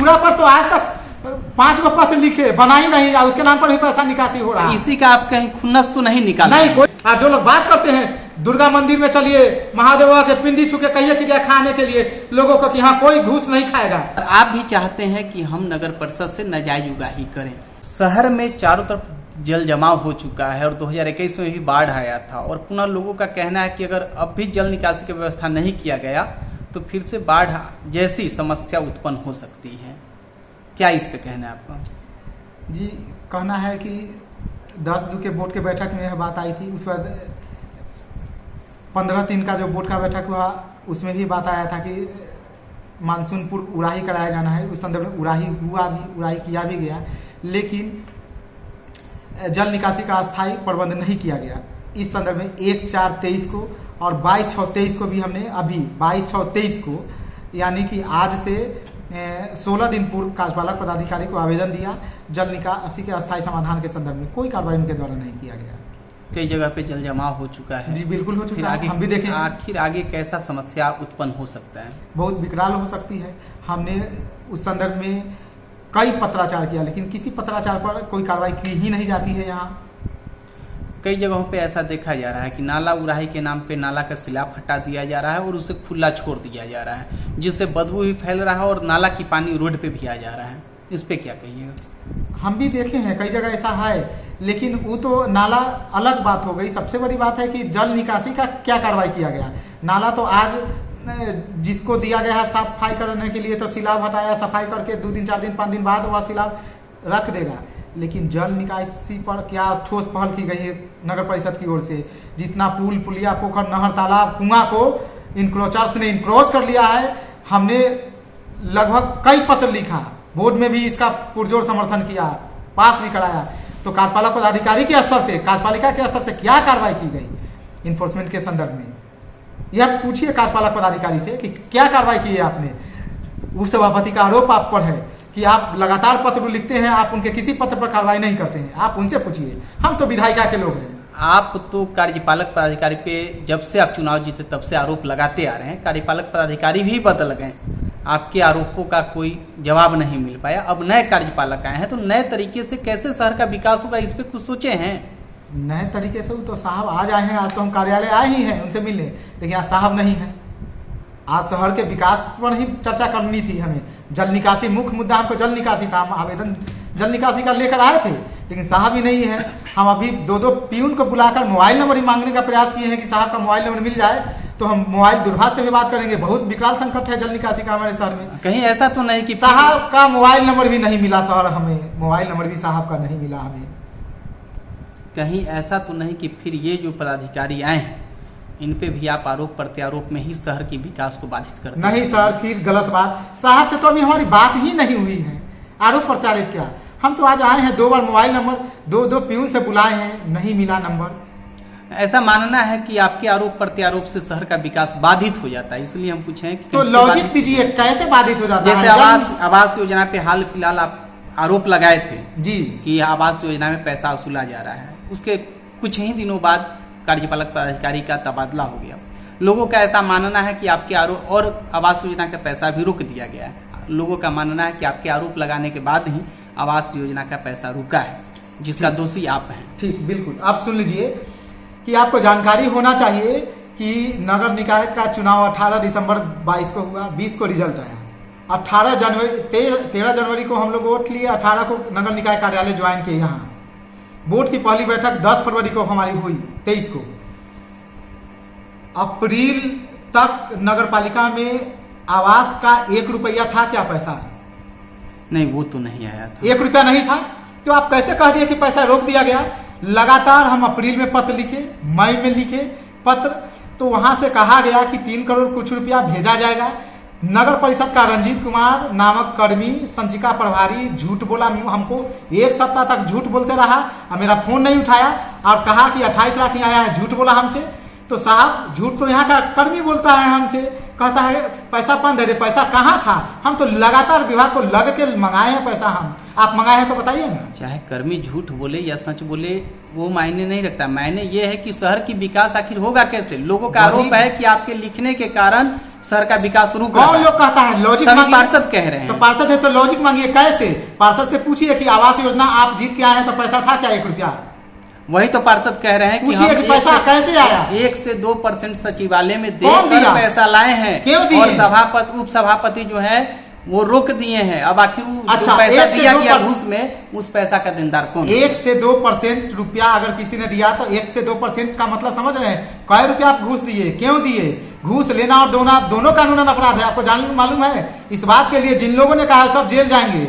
छुरा पर तो आज तक 5 गो पत्र लिखे बना ही नहीं, उसके नाम पर ही पैसा निकासी हो रहा है। इसी का आप कहीं खुन्नस तो नहीं निकाला? नहीं कोई। जो लोग बात करते हैं दुर्गा मंदिर में चलिए, महादेव के पिंडी छू के कहिए कि खाने के लिए लोगों को कि हाँ कोई घूस नहीं खाएगा। आप भी चाहते हैं कि हम नगर परिषद से नाजायज उगाही करें। शहर में चारों तरफ जल जमाव हो चुका है और 2021 में भी बाढ़ आया था और पुनः लोगों का कहना है कि अगर अब भी जल निकासी की व्यवस्था नहीं किया गया तो फिर से बाढ़ जैसी समस्या उत्पन्न हो सकती है। क्या इस पे कहना है आपका? जी कहना है कि 10 के बोर्ड के बैठक में यह बात आई थी, उसके बाद 15 का जो बोर्ड का बैठक हुआ उसमें भी बात आया था कि मानसून पूर्व उड़ाही कराया जाना है। उस संदर्भ में उड़ाही हुआ भी, उड़ाही किया भी गया, लेकिन जल निकासी का अस्थायी प्रबंध नहीं किया गया। इस संदर्भ में 1/4/23 को और 22/6/23 को भी हमने अभी 22/6/23 को यानी कि आज से 16 दिन पूर्व कार्यपालक पदाधिकारी को आवेदन दिया जल निकासी के अस्थायी समाधान के संदर्भ में। कोई कार्रवाई उनके द्वारा नहीं किया गया। कई जगह पे जल जमाव हो चुका है। जी बिल्कुल हो चुका है। हम भी देखें आखिर आगे कैसा समस्या उत्पन्न हो सकता है। बहुत विकराल हो सकती है। हमने उस संदर्भ में कई पत्राचार किया, लेकिन किसी पत्राचार पर कोई कार्रवाई की ही नहीं जाती है। यहाँ कई जगहों पे ऐसा देखा जा रहा है कि नाला उड़ाही के नाम पे नाला का स्लैब हटा दिया जा रहा है और उसे खुला छोड़ दिया जा रहा है, जिससे बदबू भी फैल रहा है और नाला की पानी रोड पे भी आ जा रहा है। इस पे क्या कहिएगा? हम भी देखे हैं कई जगह ऐसा है, लेकिन वो तो नाला अलग बात हो गई। सबसे बड़ी बात है कि जल निकासी का क्या कार्रवाई किया गया। नाला तो आज जिसको दिया गया है सफाई करने के लिए तो सिलाब हटाया, सफाई करके 2 दिन 4 दिन 5 दिन बाद वह सिलाब रख देगा, लेकिन जल निकासी पर क्या ठोस पहल की गई है नगर परिषद की ओर से। जितना पुल पुलिया पोखर नहर तालाब कुआं को इंक्रोचर्स ने इंक्रोच कर लिया है। हमने लगभग कई पत्र लिखा, बोर्ड में भी इसका पुरजोर समर्थन किया, पास भी कराया। तो कार्यपालक पदाधिकारी के स्तर से, कार्यपालिका के स्तर से क्या कार्रवाई की गई इन्फोर्समेंट के संदर्भ में, यह पूछिए कार्यपालक पदाधिकारी से कि क्या कार्रवाई की है आपने। उप सभापति का आरोप आप पर है कि आप लगातार पत्र लिखते हैं, आप उनके किसी पत्र पर कार्रवाई नहीं करते हैं। आप उनसे पूछिए, हम तो विधायिका के लोग हैं। आप तो कार्यपालक पदाधिकारी पे जब से आप चुनाव जीते तब से आरोप लगाते आ रहे हैं। कार्यपालक पदाधिकारी भी बदल गए, आपके आरोपों का कोई जवाब नहीं मिल पाया। अब नए कार्यपालक आए हैं तो नए तरीके से कैसे शहर का विकास होगा, इस पे कुछ सोचे हैं? नए तरीके से तो साहब आज आए हैं, आज तो हम कार्यालय आए ही हैं उनसे मिलने, लेकिन आज साहब नहीं है। आज शहर के विकास पर ही चर्चा करनी थी हमें। जल निकासी मुख्य मुद्दा हमको जल निकासी था, हम आवेदन जल निकासी का लेकर आए थे, लेकिन साहब ही नहीं है। हम अभी 2 पियून को बुलाकर मोबाइल नंबर ही मांगने का प्रयास किए हैं कि साहब का मोबाइल नंबर मिल जाए तो हम मोबाइल दूरभाष से भी बात करेंगे। बहुत विकराल संकट है जल निकासी का हमारे शहर में। कहीं ऐसा तो नहीं कि साहब का मोबाइल नंबर भी नहीं मिला शहर, हमें मोबाइल नंबर भी साहब का नहीं मिला हमें। कहीं ऐसा तो नहीं कि फिर ये जो पदाधिकारी आए हैं इन पे भी आप आरोप प्रत्यारोप में ही शहर के विकास को बाधित करते हैं? नहीं सर, फिर गलत बात। साहब से तो अभी हमारी बात ही नहीं हुई है, आरोप प्रत्यारोप क्या। हम तो आज आए हैं, 2 बार मोबाइल नंबर 2 पियून से बुलाए हैं, नहीं मिला नंबर। ऐसा मानना है कि आपके आरोप प्रत्यारोप से शहर का विकास बाधित हो जाता है, इसलिए हम पूछें कि तो लॉजिक दीजिए कैसे बाधित हो जाता है। जैसे आवास योजना पे हाल फिलहाल आप आरोप लगाए थे जी कि आवास योजना में पैसा वसूला जा रहा है, उसके कुछ ही दिनों बाद कार्यपालक पदाधिकारी का तबादला हो गया। लोगों का ऐसा मानना है कि आपके आरोप और आवास योजना का पैसा भी रोक दिया गया है। लोगों का मानना है कि आपके आरोप लगाने के बाद ही आवास योजना का पैसा रुका है, जिसका दोषी आप हैं। ठीक, बिल्कुल। आप सुन लीजिए कि आपको जानकारी होना चाहिए कि नगर निकाय का चुनाव 18 दिसंबर 22 को हुआ, 20 को रिजल्ट आया। 13 जनवरी को हम लोग वोट लिए, 18 को नगर निकाय कार्यालय ज्वाइन किए। यहाँ बोर्ड की पहली बैठक 10 फरवरी को हमारी हुई, 23 को। अप्रैल तक नगर पालिका में आवास का 1 रुपया था क्या पैसा? नहीं, वो तो नहीं आया था। 1 रुपया नहीं था, तो आप कैसे कह दिए कि पैसा रोक दिया गया? लगातार हम अप्रैल में पत्र लिखे, मई में लिखे पत्र, तो वहां से कहा गया कि 3 करोड़ कुछ रुपया भेजा जाएगा। नगर परिषद का रंजीत कुमार नामक कर्मी संचिका प्रभारी झूठ बोला हमको, 1 सप्ताह तक झूठ बोलते रहा और मेरा फोन नहीं उठाया और कहा कि 28 लाख ही आया है, झूठ बोला हमसे। तो साहब झूठ तो यहाँ का कर्मी बोलता है हमसे, कहता है पैसा बंद है। पैसा कहाँ था? हम तो लगातार विभाग को लग के मंगाए हैं पैसा। हम आप मंगाए हैं तो बताइए ना। चाहे कर्मी झूठ बोले या सच बोले वो मायने नहीं रखता, मायने ये है कि शहर की विकास आखिर होगा कैसे। लोगों का आरोप है कि आपके लिखने के कारण शहर का विकास रुक कौन रहा है। लोग कहता है? लॉजिक सभी मांगिए। पार्षद कह रहे तो हैं। पार्षद है तो लॉजिक मांगिए। कैसे? पार्षद से पूछिए कि आवास योजना आप जीत के आए हैं तो पैसा था क्या 1 रुपया? वही तो पार्षद कह रहे हैं कि पूछिए हम कि पैसा कैसे आया? 1 से 2% सचिवालय में कौन देकर दिया? पैसा लाए हैं। क्यों दिए? और सभापति उप सभापति जो है वो रोक दिए हैं। अब आखिर वो अच्छा, जो पैसा 1 से दिया 2% गया घूस में, उस पैसा का देनदार कौन? 1 से 2% रुपया अगर किसी ने दिया तो 1 से 2% का मतलब समझ रहे हैं? कै रुपया आप घूस दिए? क्यों दिए? घूस लेना और देना दोनों कानूनन अपराध है। आपको मालूम है? इस बात के लिए जिन लोगों ने कहा सब जेल जाएंगे।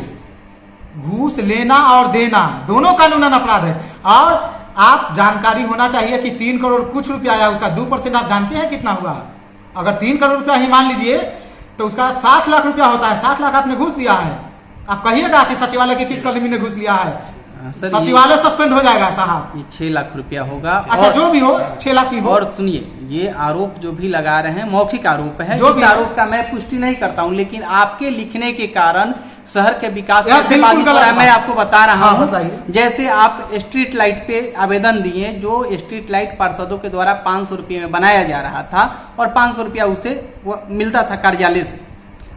घूस लेना और देना दोनों कानूनन अपराध है। और आप जानकारी होना चाहिए कि 3 करोड़ कुछ रुपया आया, उसका 2% आप जानते हैं कितना हुआ? अगर 3 करोड़ रुपया ही मान लीजिए तो उसका 60 लाख रुपया होता है। 60 लाख आपने घूस दिया है। आप कहिएगा कि सचिवालय के किस कर्मी ने घूस लिया है? सर, सचिवालय सस्पेंड हो जाएगा साहब। ये 6 लाख रुपया होगा। अच्छा, जो भी हो 6 लाख की हो। और सुनिए, ये आरोप जो भी लगा रहे हैं मौखिक आरोप है। जो इस भी आरोप का मैं पुष्टि नहीं करता हूं, लेकिन आपके लिखने के कारण शहर के विकास यह कैसे बिल्कुल बाधित हो गलत रहा है मैं बात। आपको बता रहा हाँ, हूं। बताइए। जैसे आप स्ट्रीट लाइट पे आवेदन दिए, जो स्ट्रीट लाइट पार्षदों के द्वारा 500 रुपये में बनाया जा रहा था और 500 रुपया उसे वो मिलता था कार्यालय से।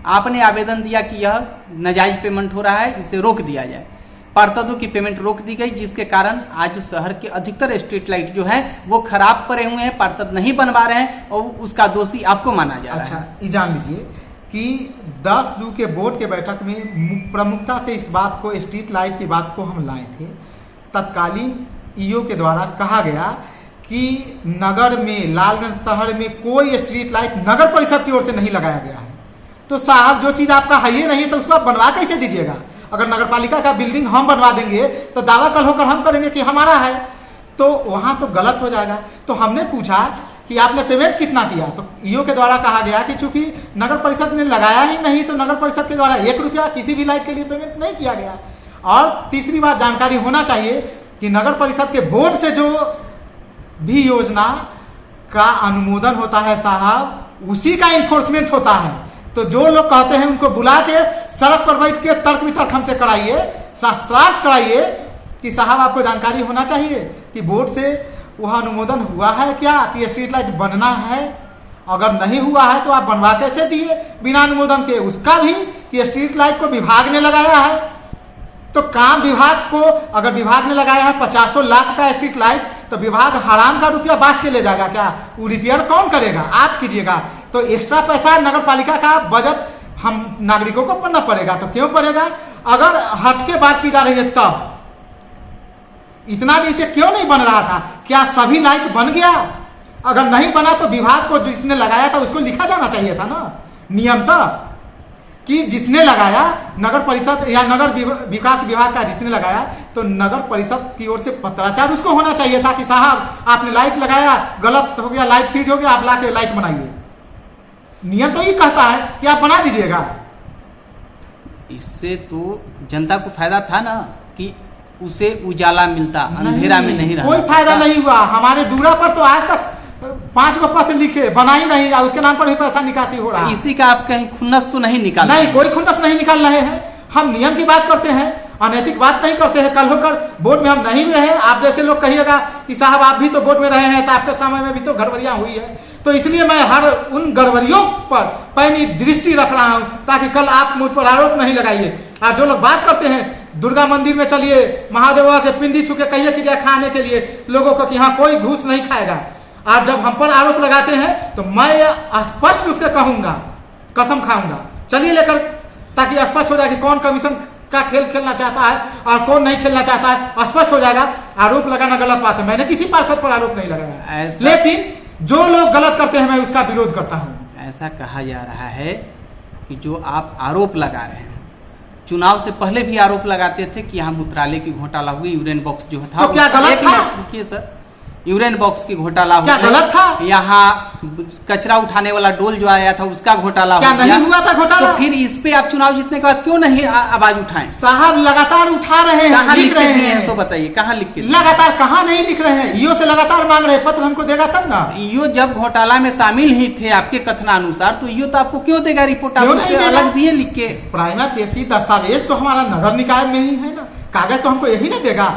आपने आवेदन दिया कि यह नाजायज पेमेंट हो रहा है, इसे रोक दिया जाए। पार्षदों की पेमेंट रोक दी गई, जिसके कारण आज शहर के अधिकतर स्ट्रीट लाइट जो है वो खराब पड़े हुए हैं, पार्षद नहीं बनवा रहे हैं और उसका दोषी आपको माना जा रहा है। अच्छा, ये जान लीजिए कि 10 के बोर्ड के बैठक में प्रमुखता से इस बात को, स्ट्रीट लाइट की बात को हम लाए थे। तत्कालीन ईओ के द्वारा कहा गया कि नगर में, लालगंज शहर में कोई स्ट्रीट लाइट नगर परिषद की ओर से नहीं लगाया गया है। तो साहब, जो चीज आपका है ही नहीं है तो उसको आप बनवा कैसे दीजिएगा? अगर नगर पालिका का बिल्डिंग हम बनवा देंगे तो दावा कल होकर हम करेंगे कि हमारा है, तो वहां तो गलत हो जाएगा। तो हमने पूछा कि आपने पेमेंट कितना किया? तो ईओ के द्वारा कहा गया कि चूंकि नगर परिषद ने लगाया ही नहीं तो नगर परिषद के द्वारा 1 रुपया किसी भी लाइट के लिए पेमेंट नहीं किया गया। और तीसरी बात जानकारी होना चाहिए कि नगर परिषद के बोर्ड से जो भी योजना का अनुमोदन होता है साहब, उसी का इन्फोर्समेंट होता है। तो जो लोग कहते हैं उनको बुला के सड़क पर बैठ के तर्क वितर्क हमसे कराइए, शास्त्रार्थ कराइए कि साहब आपको जानकारी होना चाहिए कि बोर्ड से वह अनुमोदन हुआ है क्या कि स्ट्रीट लाइट बनना है। अगर नहीं हुआ है तो आप बनवा कैसे दिए बिना अनुमोदन के? उसका भी कि स्ट्रीट लाइट को विभाग ने लगाया है, तो काम विभाग को, अगर विभाग ने लगाया है 50 लाख का स्ट्रीट लाइट, तो विभाग हराम का रुपया बांट के ले जाएगा क्या? वो रिपेयर कौन करेगा? आप कीजिएगा। तो एक्स्ट्रा पैसा नगर पालिका का बजट हम नागरिकों को भरना पड़ेगा। तो क्यों पड़ेगा? अगर हटके बात की जा रही है तब इतना दिन से क्यों नहीं बन रहा था? क्या सभी लाइट बन गया? अगर नहीं बना तो विभाग को जिसने लगाया था उसको लिखा जाना चाहिए था ना नियमतः कि जिसने लगाया नगर परिषद या नगर विकास विभाग का जिसने लगाया, तो नगर परिषद की ओर से पत्राचार उसको होना चाहिए था कि साहब आपने लाइट लगाया, गलत हो गया, लाइट फ्यूज हो गया, आप लाके लाइट बनाइए। नियम तो ये कहता है कि आप बना दीजिएगा। इससे तो जनता को फायदा था ना कि उसे उजाला मिलता, अंधेरा में नहीं रहना। कोई फायदा नहीं हुआ। हमारे दूरा पर तो आज तक 5 गो पत्र लिखे, बना ही नहीं, उसके नाम पर भी पैसा निकासी हो रहा है। इसी का आप कहीं खुन्नस तो नहीं निकाल? नहीं, कोई खुन्नस नहीं निकाल रहे हैं। हम नियम की बात करते हैं, अनैतिक बात नहीं करते हैं। कल होकर बोर्ड में हम नहीं भी रहे, आप जैसे लोग कहिएगा कि साहब आप भी तो बोर्ड में रहे हैं, तो आपके समय में भी तो गड़बड़ियां हुई है। तो इसलिए मैं हर उन गड़बड़ियों पर पैनी दृष्टि रख रहा हूं ताकि कल आप मुझ पर आरोप नहीं लगाइए। और जो लोग बात करते हैं दुर्गा मंदिर में चलिए, महादेवा के पिंडी छू के कहिए कि खाने के लिए लोगों को कि हाँ कोई घूस नहीं खाएगा। और जब हम पर आरोप लगाते हैं तो मैं स्पष्ट रूप से कहूंगा, कसम खाऊंगा, चलिए लेकर, ताकि स्पष्ट हो जाए कि कौन कमीशन का खेल खेलना चाहता है और कौन नहीं खेलना चाहता है। स्पष्ट हो जाएगा। आरोप लगाना गलत बात है, मैंने किसी पार्षद पर आरोप नहीं लगाया, लेकिन जो लोग गलत करते हैं मैं उसका विरोध करता हूं। ऐसा कहा जा रहा है कि जो आप आरोप लगा रहे हैं, चुनाव से पहले भी आरोप लगाते थे कि यहाँ मूत्रालय की घोटाला हुई, यूरेन बॉक्स जो था। तो क्या गलत था? रुकिए सर, यूरेन बॉक्स की घोटाला क्या गलत था? यहाँ कचरा उठाने वाला डोल जो आया था उसका घोटाला क्या नहीं हुआ था घोटाला? तो फिर इस पे आप चुनाव जीतने के बाद क्यों नहीं आवाज उठाएं? साहब लगातार उठा रहे हैं, कहाँ लिख रहे हैं। सो बताइए कहाँ लिख के? लगातार कहाँ नहीं लिख रहे हैं? ईओ से लगातार मांग रहे हैं, पत्र हमको देगा तब ना। ईओ जब घोटाला में शामिल ही थे आपके कथनानुसार, तो ईओ तो आपको क्यों देगा रिपोर्ट? आप उससे अलग दिए लिख के। प्राइमा फेसी दस्तावेज तो हमारा नगर निकाय में ही है ना, कागज तो हमको यही ना देगा।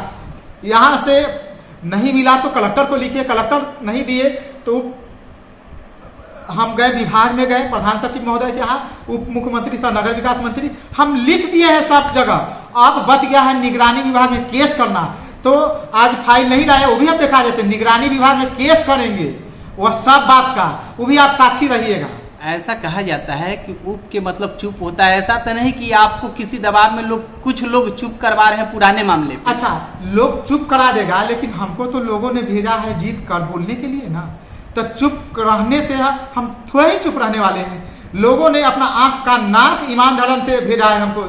यहाँ से नहीं मिला तो कलेक्टर को लिखिए, कलेक्टर नहीं दिए तो हम गए विभाग में गए, प्रधान सचिव महोदय के यहाँ, उप मुख्यमंत्री सह नगर विकास मंत्री, हम लिख दिए हैं सब जगह। अब बच गया है निगरानी विभाग में केस करना। तो आज फाइल नहीं लाए, वो भी हम दिखा देते, निगरानी विभाग में केस करेंगे वह सब बात का, वो भी आप साक्षी रहिएगा। ऐसा कहा जाता है कि उप के मतलब चुप होता है, ऐसा तो नहीं कि आपको किसी दबाव में कुछ लोग चुप करवा रहे हैं पुराने मामले पे? अच्छा, लोग चुप करा देगा, लेकिन हमको तो लोगों ने भेजा है जीत कर बोलने के लिए ना, तो चुप रहने से हम थोड़ा ही चुप रहने वाले हैं। लोगों ने अपना आंख का नाक ईमान धर्म से भेजा है हमको,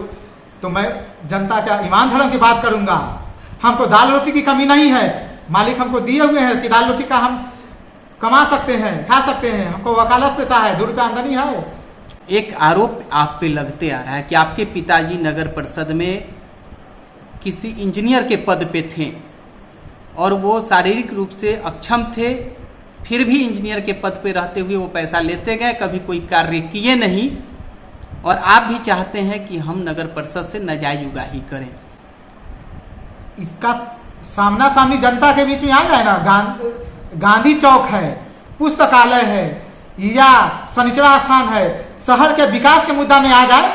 तो मैं जनता का ईमान धर्म की बात करूंगा। हमको दाल रोटी की कमी नहीं है, मालिक हमको दिए हुए हैं कि दाल रोटी का हम कमा सकते हैं, खा सकते हैं, हमको वकालत पैसा है, 2 रुपया आमदनी है। एक आरोप आप पे लगते आ रहा है कि आपके पिताजी नगर परिषद में किसी इंजीनियर के पद पे थे और वो शारीरिक रूप से अक्षम थे, फिर भी इंजीनियर के पद पे रहते हुए वो पैसा लेते गए, कभी कोई कार्य किए नहीं, और आप भी चाहते हैं कि हम नगर परिषद से नाजायज उगाही करें। इसका सामना सामनी जनता के बीच में आ जाए ना, गांधी चौक है, पुस्तकालय है या शनिचरा स्थान है, शहर के विकास के मुद्दा में आ जाए।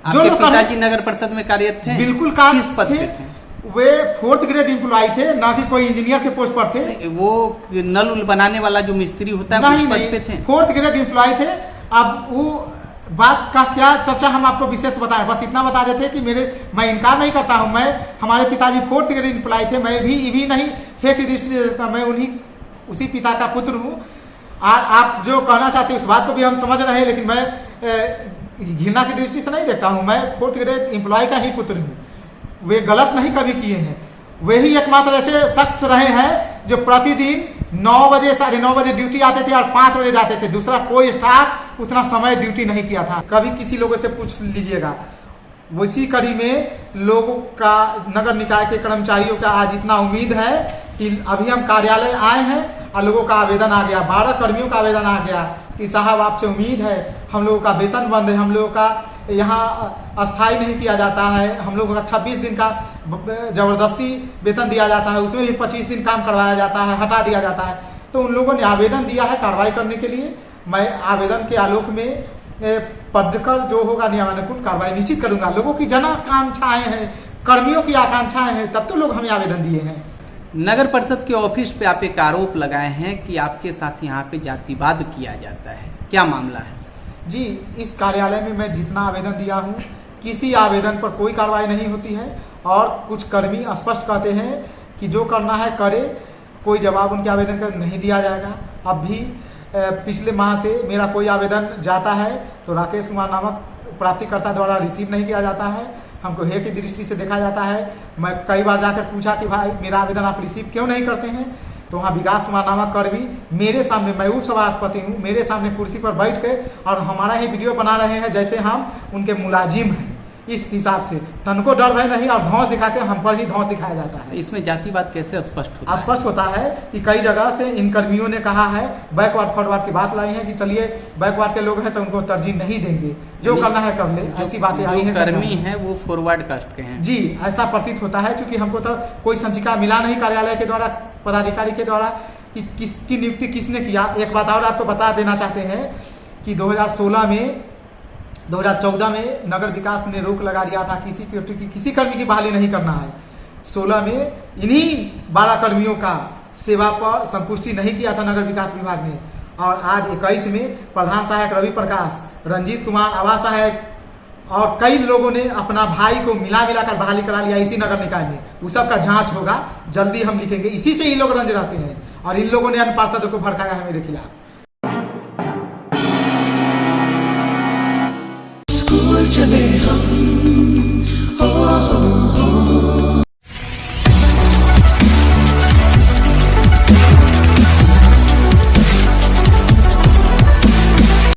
जो लोग पिताजी नगर परिषद में कार्यरत थे, बिल्कुल किस पद पे थे? वे 4th ग्रेड एम्प्लॉय थे, ना कि कोई इंजीनियर के पोस्ट पर थे। वो नल उल बनाने वाला जो मिस्त्री होता है उस पद पे थे। 4th ग्रेड एम्प्लॉय थे। अब वो बात का क्या चर्चा हम आपको विशेष बताएं, बस इतना बता देते कि मैं इनकार नहीं करता हूं, हमारे पिताजी 4th ग्रेड एम्प्लॉय थे, मैं भी नहीं है की दृष्टि से देता, मैं उसी पिता का पुत्र हूँ। आप जो कहना चाहते हैं उस बात को भी हम समझ रहे हैं, लेकिन मैं घृणा की दृष्टि से नहीं देखता हूँ, मैं 4th ग्रेड एम्प्लॉय का ही पुत्र हूँ। वे गलत नहीं कभी किए हैं, वे ही एकमात्र ऐसे शख्स रहे हैं जो प्रतिदिन 9 बजे 9:30 बजे ड्यूटी आते थे और 5 बजे जाते थे। दूसरा कोई स्टाफ उतना समय ड्यूटी नहीं किया था। कभी किसी लोगों से पूछ लीजिएगा। उसी कड़ी में लोगों का, नगर निकाय के कर्मचारियों का आज इतना उम्मीद है कि अभी हम कार्यालय आए हैं और लोगों का आवेदन आ गया, 12 कर्मियों का आवेदन आ गया कि साहब आपसे उम्मीद है, हम लोगों का वेतन बंद है, हम लोगों का यहाँ अस्थायी नहीं किया जाता है, हम लोगों का 26 दिन का जबरदस्ती वेतन दिया जाता है, उसमें भी 25 दिन काम करवाया जाता है, हटा दिया जाता है। तो उन लोगों ने आवेदन दिया है कार्रवाई करने के लिए। मैं आवेदन के आलोक में पढ़कर जो होगा नियमानुकूल कार्रवाई निश्चित करूंगा। लोगों की जन आकांक्षाएं हैं, कर्मियों की आकांक्षाएं हैं, तब तो लोग हमें आवेदन दिए हैं। नगर परिषद के ऑफिस पे आप एक आरोप लगाए हैं कि आपके साथ यहाँ पे जातिवाद किया जाता है, क्या मामला है? जी, इस कार्यालय में मैं जितना आवेदन दिया हूँ, किसी आवेदन पर कोई कार्रवाई नहीं होती है और कुछ कर्मी स्पष्ट कहते हैं कि जो करना है करे, कोई जवाब उनके आवेदन का नहीं दिया जाएगा। अब भी पिछले माह से मेरा कोई आवेदन जाता है तो राकेश कुमार नामक प्राप्तिकर्ता द्वारा रिसीव नहीं किया जाता है, हमको हे की दृष्टि से देखा जाता है। मैं कई बार जाकर पूछा कि भाई मेरा आवेदन आप रिसीव क्यों नहीं करते हैं, तो वहाँ विकास कुमार नामक कर्मी मेरे सामने, मैं उप सभापति हूँ, मेरे सामने कुर्सी पर बैठ के और हमारा ही वीडियो बना रहे हैं जैसे हम उनके मुलाजिम हैं। इस हिसाब से तनको डर भय नहीं और धौंस दिखा के हम पर ही धौंस दिखाया जाता है। इसमें जातिवाद कैसे स्पष्ट होता है? स्पष्ट होता है कि कई जगह से इन कर्मियों ने कहा है, बैकवर्ड फॉरवर्ड की बात लाई है कि चलिए बैकवर्ड के लोग हैं तो उनको तरजीह नहीं देंगे, जो करना है कर ले, ऐसी बातें आई हैं। कर्मी है वो फॉरवर्ड कास्ट के हैं। जी, ऐसा प्रतीत होता है, क्योंकि हमको तो कोई संचिका मिला नहीं कार्यालय के द्वारा, पदाधिकारी के द्वारा कि किसकी नियुक्ति किसने किया। एक बात और आपको बता देना चाहते हैं कि 2014 में नगर विकास ने रोक लगा दिया था किसी कर्मी की बहाली नहीं करना है। 16 में इन्हीं 12 कर्मियों का सेवा पर संपुष्टि नहीं किया था नगर विकास विभाग ने, और आज 21 में प्रधान सहायक रवि प्रकाश, रंजीत कुमार आवास सहायक और कई लोगों ने अपना भाई को मिलाकर बहाली करा लिया इसी नगर निकाय में। उस सब का जांच होगा, जल्दी हम लिखेंगे। इसी से ही लोग रंज रहते हैं और इन लोगों ने अन्य पार्षदों को भड़काया है मेरे खिलाफ।